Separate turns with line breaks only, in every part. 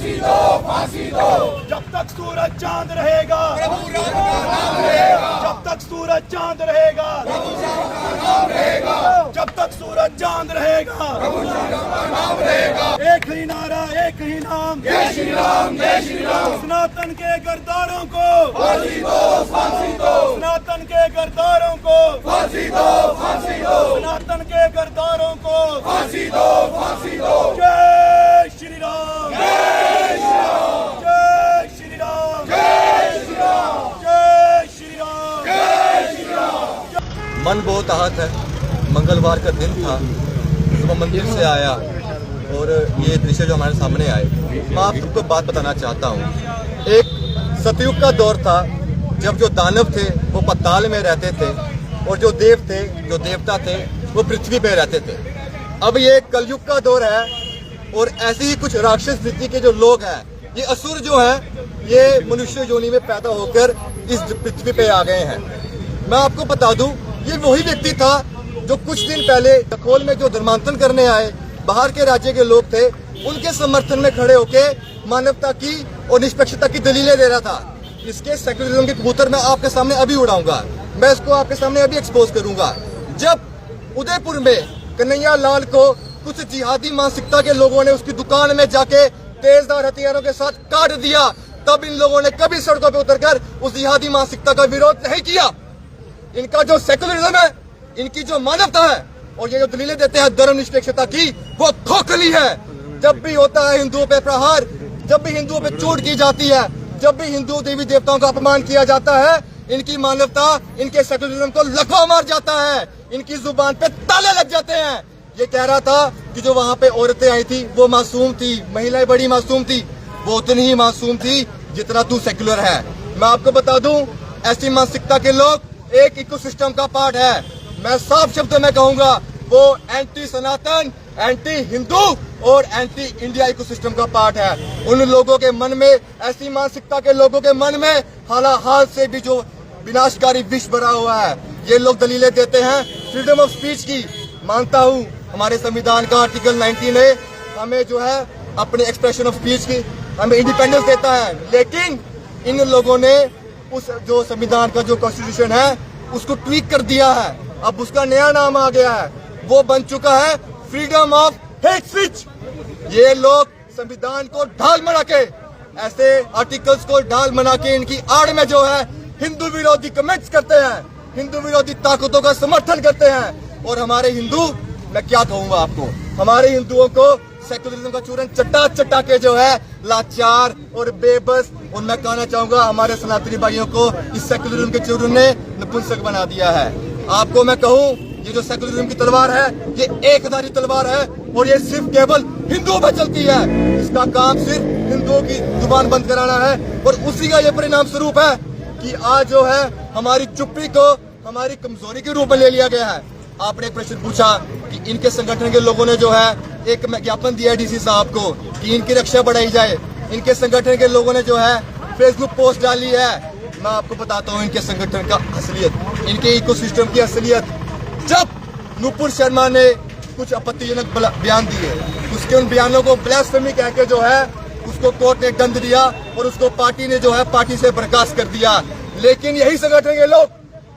फांसी दो, फांसी दो। जब तक सूरज चांद रहेगा, प्रभु राम का नाम रहेगा। जब तक सूरज चांद रहेगा, प्रभु राम का नाम रहेगा। जब तक सूरज चांद रहेगा, प्रभु राम का नाम रहेगा। एक ही नारा, एक ही नाम, जय श्री राम, जय श्री राम। सनातन के गद्दारों को फांसी दो, फांसी दो। सनातन के गद्दारों को फांसी दो, फांसी दो। सनातन के गद्दारों को फांसी दो, फांसी दो। जय श्री राम, जय श्री राम, जय श्री राम, जय श्री राम, जय श्री राम, जय श्री राम।
मन बहुत आहत है। मंगलवार का दिन था, सुबह मंदिर से आया और ये दृश्य जो हमारे सामने आए, मैं आप सबको बात बताना चाहता हूँ। एक सतयुग का दौर था जब जो दानव थे वो पताल में रहते थे और जो देव थे, जो देवता थे, वो पृथ्वी पे रहते थे। अब ये कलयुग का दौर है और ऐसे ही कुछ राक्षस वृत्ति के जो लोग हैं, ये असुर जो हैं, ये मनुष्य योनि में पैदा होकर इस पृथ्वी पे आ गए हैं। मैं आपको बता दूं, ये वही व्यक्ति था जो कुछ दिन पहले खखोल में जो धर्मांतरण करने आए बाहर के राज्य के लोग थे, उनके समर्थन में खड़े होके मानवता की और निष्पक्षता की दलीलें दे रहा था। इसके सेक्युलरिज्म के कबूतर मैं आपके सामने अभी उड़ाऊंगा, मैं इसको आपके सामने अभी एक्सपोज करूंगा। जब उदयपुर में कन्हैया लाल को कुछ जिहादी मानसिकता के लोगों ने उसकी दुकान में जाके तेजधार हथियारों के साथ काट दिया, तब इन लोगों ने कभी सड़कों पे उतरकर उस जिहादी मानसिकता का विरोध नहीं किया। इनका जो सेक्युलरिज्म है, इनकी जो मानवता है और ये जो दलीलें देते हैं धर्मनिरपेक्षता की, वो खोखली है। जब भी होता है हिंदुओं पे प्रहार, जब भी हिंदुओं पे चोट की जाती है, जब भी हिंदू देवी देवताओं का अपमान किया जाता है, इनकी मानवता, इनके सेक्युलरिज्म को लकवा मार जाता है, इनकी जुबान पे ताले लग जाते हैं। ये कह रहा था कि जो वहाँ पे औरतें आई थी वो मासूम थी, महिलाएं बड़ी मासूम थी, वो उतनी ही मासूम थी जितना तू सेक्युलर है। मैं आपको बता दूं, ऐसी मानसिकता के लोग एक इकोसिस्टम का पार्ट है। मैं साफ शब्दों में कहूंगा, वो एंटी सनातन, एंटी हिंदू और एंटी इंडिया इकोसिस्टम का पार्ट है। उन लोगों के मन में, ऐसी मानसिकता के लोगों के मन में हाल से भी जो विनाशकारी विष भरा हुआ है। ये लोग दलीलें देते हैं फ्रीडम ऑफ स्पीच की। मानता हूँ हमारे संविधान का आर्टिकल 19A हमें जो है अपने एक्सप्रेशन ऑफ स्पीच की हमें इंडिपेंडेंस देता है, लेकिन इन लोगों ने उस जो संविधान का जो कॉन्स्टिट्यूशन है उसको ट्वीक कर दिया है। अब उसका नया नाम आ गया है, वो बन चुका है फ्रीडम ऑफ हेट स्पीच। ये लोग संविधान को ढाल बना के, ऐसे आर्टिकल्स को ढाल बना के इनकी आड़ में जो है हिंदू विरोधी कमेंट्स करते हैं, हिंदू विरोधी ताकतों का समर्थन करते हैं। और हमारे हिंदू, मैं क्या कहूंगा आपको, हमारे हिंदुओं को सेक्युलरिज्म का चूरन चट्टा चट्टा के जो है लाचार और बेबस, और मैं कहना चाहूंगा हमारे सनातनी भाइयों को इस सेक्युलरिज्म के चूरन ने नपुंसक बना दिया है। आपको मैं कहूं, ये जो सेक्युलरिज्म की तलवार है, ये एकधारी तलवार है और ये सिर्फ केवल हिंदुओं पर चलती है। इसका काम सिर्फ हिंदुओं की जुबान बंद कराना है और उसी का ये परिणाम स्वरूप है कि आज जो है हमारी चुप्पी को हमारी कमजोरी के रूप में ले लिया गया है। आपने एक प्रश्न पूछा कि इनके संगठन के लोगों ने जो है एक ज्ञापन दिया है डीसी साहब को कि इनकी रक्षा बढ़ाई जाए। इनके संगठन के लोगों ने जो है फेसबुक पोस्ट डाली है। मैं आपको बताता हूँ इनके संगठन का असलियत, इनके इकोसिस्टम की असलियत। जब नुपुर शर्मा ने कुछ आपत्तिजनक बयान दिए, उसके उन बयानों को ब्लास्फेमी कह के जो है उसको कोर्ट ने दंड दिया और उसको पार्टी ने जो है पार्टी से बर्खास्त कर दिया। लेकिन यही संगठन के लोग,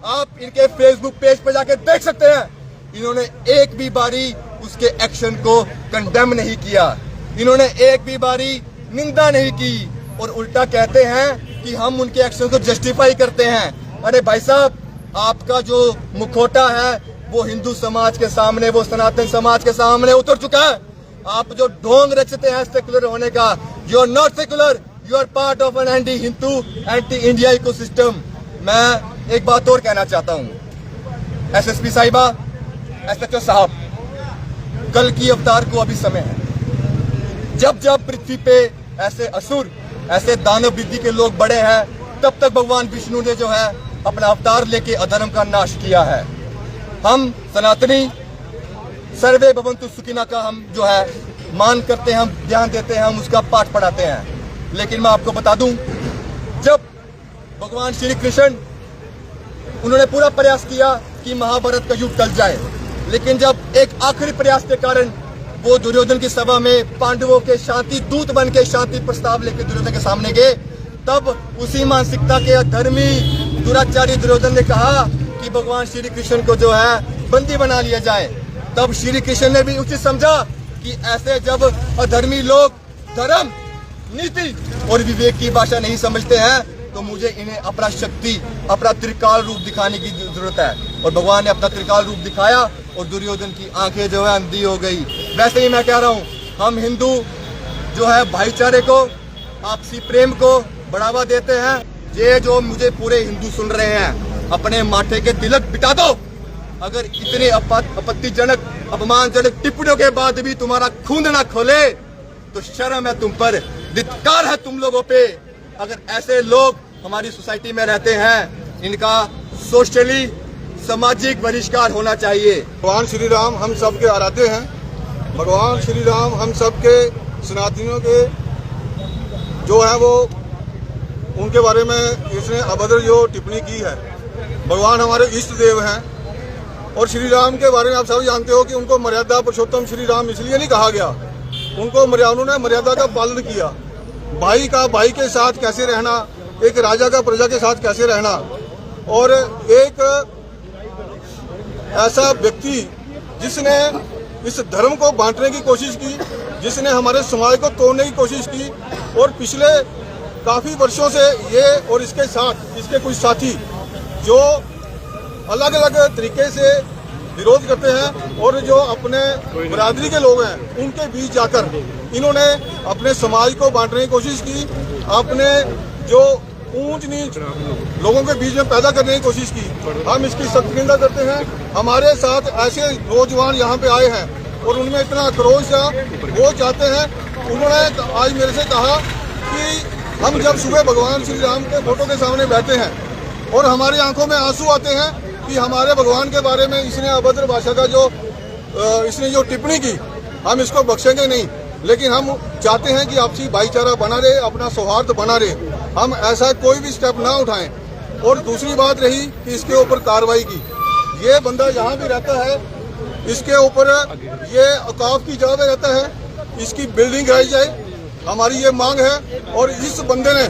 आप इनके फेसबुक पेज पर जाके देख सकते हैं, इन्होंने एक भी बारी उसके एक्शन को कंडेम नहीं किया, इन्होंने एक भी बारी निंदा नहीं की और उल्टा कहते हैं कि हम उनके एक्शन को जस्टिफाई करते हैं। अरे भाई साहब, आपका जो मुखौटा है वो हिंदू समाज के सामने, वो सनातन समाज के सामने उतर चुका है। आप जो ढोंग रचते हैं सेक्युलर होने का, you are not secular, you are part of an anti Hindu, anti India ecosystem. मैं एक बात और कहना चाहता हूँ, एसएसपी साहिबा, एसएचओ साहब, कल की अवतार को अभी समय है। जब जब पृथ्वी पे ऐसे असुर, ऐसे दानव बुद्धि के लोग बड़े हैं, तब तक भगवान विष्णु ने जो है अपना अवतार लेके अधर्म का नाश किया है। हम सनातनी सर्वे भवन्तु सुखिनः का हम जो है मान करते हैं, हम ध्यान देते हैं, हम उसका पाठ पढ़ाते हैं। लेकिन मैं आपको बता दूं, जब भगवान श्री कृष्ण, उन्होंने पूरा प्रयास किया कि महाभारत का युद्ध टल जाए, लेकिन जब एक आखिरी प्रयास के कारण वो दुर्योधन की सभा में पांडवों के शांति दूत बन के शांति प्रस्ताव लेकर दुर्योधन के सामने गए, तब उसी मानसिकता के अधर्मी दुराचारी दुर्योधन ने कहा कि भगवान श्री कृष्ण को जो है बंदी बना लिया जाए। तब श्री कृष्ण ने भी उचित समझा कि ऐसे जब अधर्मी लोग धर्म, नीति और विवेक की भाषा नहीं समझते हैं तो मुझे इन्हें अपना शक्ति, अपना त्रिकाल रूप दिखाने की जरूरत है। और भगवान ने अपना त्रिकाल रूप दिखाया और दुर्योधन की आंखें जो है अंधी हो गई। वैसे ही मैं कह रहा हूँ, हम हिंदू जो है भाईचारे को, आपसी प्रेम को बढ़ावा देते हैं। ये जो मुझे पूरे हिंदू सुन रहे हैं, अपने माथे के तिलक बिटा दो। अगर इतने आपत्तिजनक, अपमानजनक टिप्पणियों के बाद भी तुम्हारा खून ना खोले तो शर्म है तुम पर, धिक्कार है तुम लोगों पे। अगर ऐसे लोग हमारी सोसाइटी में रहते हैं, इनका सोशली, सामाजिक बहिष्कार होना चाहिए।
भगवान श्री राम हम सबके आराध्य हैं। भगवान श्री राम हम सबके सनातनियों के जो है वो उनके बारे में इसने अभद्र जो टिप्पणी की है। भगवान हमारे इष्ट देव हैं और श्री राम के बारे में आप सब जानते हो कि उनको मर्यादा पुरुषोत्तम श्री राम इसलिए नहीं कहा गया, उनको उन्होंने मर्यादा का पालन किया। भाई का भाई के साथ कैसे रहना, एक राजा का प्रजा के साथ कैसे रहना, और एक ऐसा व्यक्ति जिसने इस धर्म को बांटने की कोशिश की, जिसने हमारे समाज को तोड़ने की कोशिश की, और पिछले काफी वर्षों से ये और इसके साथ इसके कुछ साथी जो अलग अलग तरीके से विरोध करते हैं और जो अपने बरादरी के लोग हैं उनके बीच जाकर इन्होंने अपने समाज को बांटने की कोशिश की, अपने जो ऊंच नीच लोगों के बीच में पैदा करने की कोशिश की। हम इसकी सख्त निंदा करते हैं। हमारे साथ ऐसे नौजवान यहाँ पे आए हैं और उनमें इतना आक्रोश है, वो चाहते हैं, उन्होंने आज मेरे से कहा कि हम जब सुबह भगवान श्री राम के फोटो के सामने बैठे हैं और हमारी आंखों में आंसू आते हैं कि हमारे भगवान के बारे में इसने अभद्र भाषा का इसने जो टिप्पणी की, हम इसको बख्शेंगे नहीं। लेकिन हम चाहते हैं कि आपसी भाईचारा बना रहे, अपना सौहार्द बना रहे, हम ऐसा कोई भी स्टेप ना उठाएं। और दूसरी बात रही कि इसके ऊपर कार्रवाई की, ये बंदा जहाँ भी रहता है इसके ऊपर ये औकाफ की जगह पे रहता है, इसकी बिल्डिंग गिराई जाए, हमारी ये मांग है। और इस बंदे ने,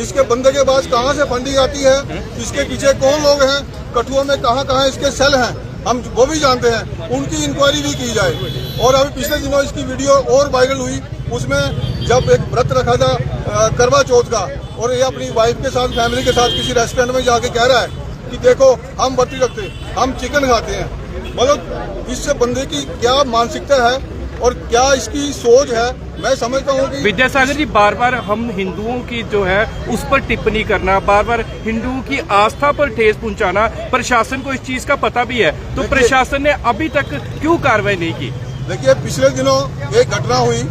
इसके बंदे के पास कहाँ से फंडिंग आती है, इसके पीछे कौन लोग हैं, कठुआ में कहाँ इसके सेल हैं, हम वो भी जानते हैं, उनकी इंक्वायरी भी की जाए। और अभी पिछले दिनों इसकी वीडियो और वायरल हुई, उसमें जब एक व्रत रखा था करवा चौथ का, और ये अपनी वाइफ के साथ, फैमिली के साथ किसी रेस्टोरेंट में जाके कह रहा है कि देखो हम व्रत नहीं रखते, हम चिकन खाते हैं। मतलब इससे बंदे की क्या मानसिकता है और क्या इसकी सोच है, मैं समझता हूँ कि
विद्यासागर जी, बार बार हम हिंदुओं की जो है उस पर टिप्पणी करना, बार बार हिंदुओं की आस्था पर ठेस पहुंचाना, प्रशासन को इस चीज का पता भी है, तो प्रशासन ने अभी तक क्यों कार्रवाई नहीं की?
देखिए, पिछले दिनों एक घटना हुई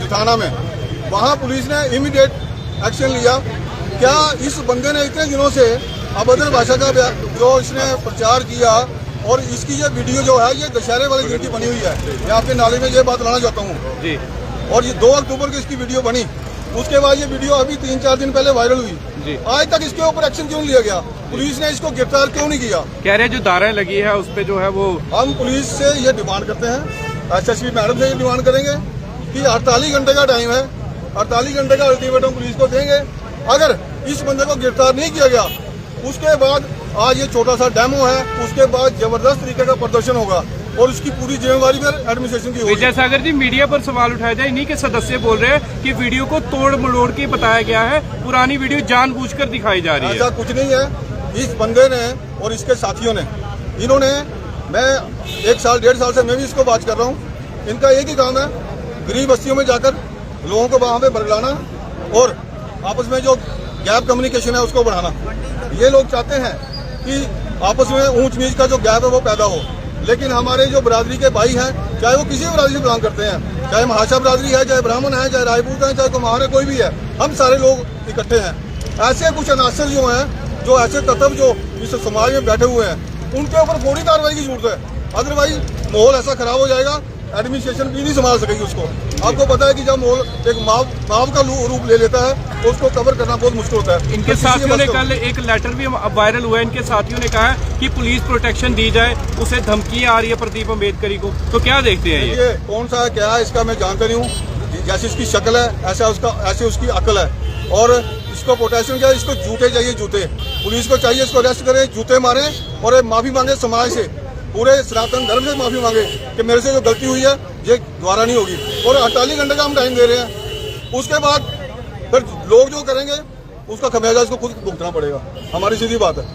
थाना में, वहाँ पुलिस ने इमीडिएट एक्शन लिया। क्या इस बंदे ने इतने दिनों से अभद्र भाषा का जो इसने प्रचार किया, और इसकी ये वीडियो जो है ये दशहरे वाले दिन की बनी हुई है, मैं आपके नाले में ये बात लाना चाहता हूँ जी। और ये 2 अक्टूबर की इसकी वीडियो बनी, उसके बाद ये वीडियो अभी 3-4 दिन पहले वायरल हुई जी। आज तक इसके ऊपर एक्शन क्यों लिया गया? पुलिस ने इसको गिरफ्तार क्यों नहीं किया?
कह रहे जो धाराएं लगी है उस पे जो है वो,
हम पुलिस से ये डिमांड करते हैं, SSP मैडम से ये डिमांड करेंगे कि 48 घंटे का टाइम है, 48 घंटे का अल्टीमेटम पुलिस को देंगे। अगर इस बंदे को गिरफ्तार नहीं किया गया, उसके बाद आज ये छोटा सा डेमो है, उसके बाद जबरदस्त तरीके का प्रदर्शन होगा और उसकी पूरी जिम्मेवारी पर एडमिनिस्ट्रेशन की होगी।
विद्यासागर जी, मीडिया पर सवाल उठाया जाए, इन्हीं के सदस्य बोल रहे हैं कि वीडियो को तोड़ मरोड़ के बताया गया है, पुरानी वीडियो जानबूझकर दिखाई जा रही है।
ऐसा कुछ नहीं है। इस बंदे ने और इसके साथियों ने, इन्होंने, मैं 1 साल 1.5 साल से मैं भी इसको बात कर रहा हूँ, इनका एक ही काम है, गरीब बस्तियों में जाकर लोगों को वहाँ पे बरगलाना और आपस में जो गैप कम्युनिकेशन है उसको बढ़ाना। ये लोग चाहते हैं कि आपस में ऊंच नीच का जो गैप है वो पैदा हो। लेकिन हमारे जो बरादरी के भाई हैं, चाहे वो किसी भी बरादरी से बिलोंग करते हैं, चाहे महाशा बरादरी है, चाहे ब्राह्मण है, चाहे राजपूत है, चाहे कुम्हार है, कोई भी है, हम सारे लोग इकट्ठे हैं। ऐसे कुछ अनासर जो हैं, जो ऐसे तत्व जो इस समाज में बैठे हुए हैं, उनके ऊपर फौरी कार्रवाई की जरूरत है। अदरवाइज माहौल ऐसा खराब हो जाएगा एडमिनिस्ट्रेशन भी नहीं संभाल सकेगी उसको। आपको पता है कि जब एक माव का रूप ले लेता है तो उसको कवर करना बहुत मुश्किल होता है।
इनके साथियों ने कल एक लेटर भी वायरल हुआ है, इनके साथियों ने कहा है कि पुलिस प्रोटेक्शन दी जाए, उसे धमकियां आ रही है प्रदीप अम्बेडकरी को, तो क्या देखते हैं ये?
कौन सा है क्या है इसका मैं जानता नहीं हूँ। जैसे इसकी शक्ल है ऐसे उसकी अकल है। और इसको प्रोटेक्शन क्या है, इसको जूते चाहिए, जूते। पुलिस को चाहिए इसको अरेस्ट करे, जूते मारे और माफी मांगे समाज से, पूरे सनातन धर्म से माफी मांगे कि मेरे से जो गलती हुई है ये दोबारा नहीं होगी। और 48 घंटे का हम टाइम दे रहे हैं। उसके बाद फिर लोग जो करेंगे उसका खमियाजा इसको खुद भुगतना पड़ेगा। हमारी सीधी बात है।